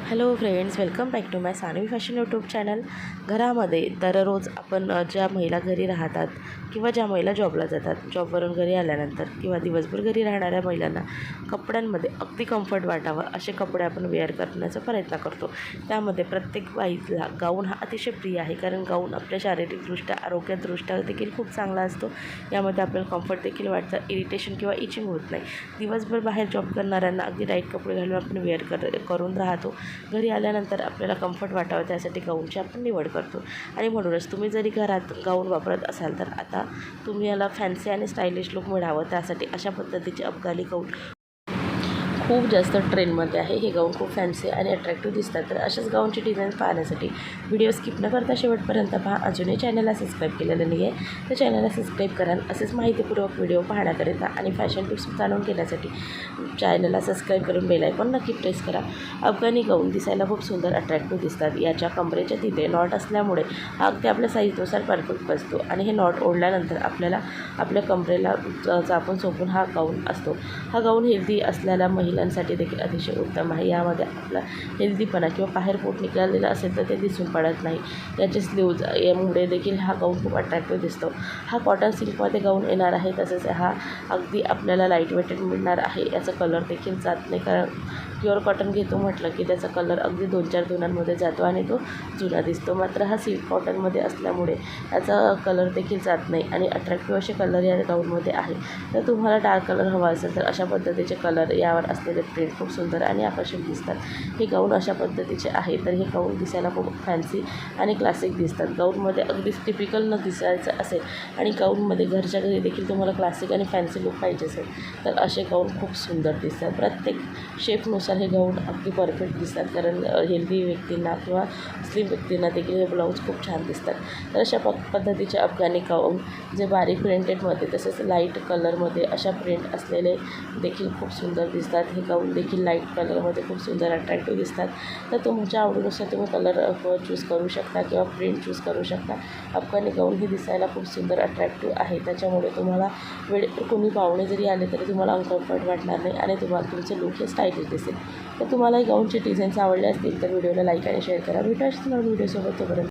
Hello friends, welcome back to my Sanvi fashion YouTube channel. घरामध्ये दररोज आपण ज्या महिला घरी राहतात किंवा ज्या महिला जॉबला जातात, जॉबवरून घरी आल्यानंतर किंवा दिवसभर घरी राहणाऱ्या महिलांना कपड्यांमध्ये अगदी कम्फर्ट वाटावं असे कपडे आपण वेअर करण्याचा प्रयत्न करतो. त्यामध्ये प्रत्येक बाईला गाऊन हा अतिशय प्रिय आहे, कारण गाऊन आपल्या शारीरिकदृष्ट्या आरोग्यदृष्ट्या देखील खूप चांगला असतो. यामध्ये आपल्याला कम्फर्ट देखील वाटतं, इरिटेशन किंवा इचिंग होत नाही. दिवसभर बाहेर जॉब करणाऱ्यांना अगदी राईट कपडे घालून आपण वेअर करून राहतो. घरी आल्यानंतर आपल्याला कम्फर्ट वाटावं त्यासाठी गाऊनची आपण निवड करतो. आणि म्हणूनच तुम्ही जरी घरात गाऊन वापरत असाल तर आता तुम्ही याला फॅन्सी आणि स्टायलिश लुक मिळावं त्यासाठी अशा पद्धतीचे अफगाणी गाऊन खूप जास्त ट्रेंडमध्ये आहे. हे गाऊन खूप फॅन्सी आणि अट्रॅक्टिव्ह दिसतात. तर अशाच गाऊनची डिझाईन पाहण्यासाठी व्हिडिओ स्किप न करता शेवटपर्यंत पहा. अजूनही चॅनलला सबस्क्राईब केलेलं नाही आहे तर चॅनलला सबस्क्राईब करा. असेच माहितीपूर्वक व्हिडिओ पाहण्याकरिता आणि फॅशन टिप्स जाणून घेण्यासाठी चॅनलला सबस्क्राईब करून बेल आयकॉन नक्की प्रेस करा. अफगाणी गाऊन दिसायला खूप सुंदर अट्रॅक्टिव्ह दिसतात. याच्या कमरेच्या तिथे नॉट असल्यामुळे हा अगदी आपल्या साईजनुसार परफेक्ट बसतो आणि हे नॉट ओढल्यानंतर आपल्याला आपल्या कमरेला चापून चोपून हा गाऊन असतो. हा गाऊन हेल्दी असलेल्या महिलांसाठी देखील अतिशय उत्तम आहे. यामध्ये आपला हेल्दीपणा किंवा बाहेर पोट निघालेलं असेल तर ते दिसून पडत नाही. याचे स्लीव्ज यामुळे देखील हा गाऊन खूप अट्रॅक्टिव्ह दिसतो. हा कॉटन सिल्कमध्ये गाऊन येणार आहे. तसेच हा अगदी आपल्याला लाईट वेटेड मिळणार आहे. याचा कलर देखील जात नाही, कारण प्युअर कॉटन घेतो म्हटलं की त्याचा कलर अगदी 2-4 धुण्यांमध्ये जातो आणि तो जुना दिसतो. मात्र हा सिल्क कॉटनमध्ये असल्यामुळे याचा कलर देखील जात नाही आणि अट्रॅक्टिव्ह असे कलर या गाऊनमध्ये आहे. तर तुम्हाला डार्क कलर हवा असेल तर अशा पद्धतीचे कलर यावर असलेले प्रिंट खूप सुंदर आणि आकर्षक दिसतात. हे गाऊन अशा पद्धतीचे आहे. तर हे गाऊन दिसायला खूप फॅन्सी आणि क्लासिक दिसतात. गाऊनमध्ये अगदी टिपिकल न दिसायचं असेल आणि गाऊनमध्ये घरच्या घरी देखील तुम्हाला क्लासिक आणि फॅन्सी लुक पाहिजे असेल तर असे गाऊन खूप सुंदर दिसतात. प्रत्येक शेपनुसार हे गाऊन अगदी परफेक्ट दिसतात, कारण हेल्दी व्यक्तींना किंवा स्लिम व्यक्तींना देखील हे ब्लाऊज खूप छान दिसतात. तर अशा पद्धतीचे अफगाणी गाऊन जे बारीक प्रिंटेडमध्ये तसेच लाईट कलरमध्ये अशा प्रिंट असलेले देखील खूप सुंदर दिसतात. हे गाऊन देखील लाईट कलरमध्ये खूप सुंदर अट्रॅक्टिव्ह दिसतात. तर तुमच्या आवडीनुसार तुम्ही कलर चूज करू शकता किंवा प्रिंट चूज करू शकता. अफगाणी गाऊन हे दिसायला खूप सुंदर अट्रॅक्टिव्ह आहे. त्याच्यामुळे तुम्हाला कोणी पाहुणे जरी आले तरी तुम्हाला अनकम्फर्ट वाटणार नाही आणि तुम्हाला तुमचे लुक हे स्टायलिश दिसेल. तर तुम्हाला ही गाऊनची डिझाईन्स आवडले असतील तर व्हिडिओला लाईक आणि शेअर करा. भेटू अशाच नवीन व्हिडिओसोबत. तोपर्यंत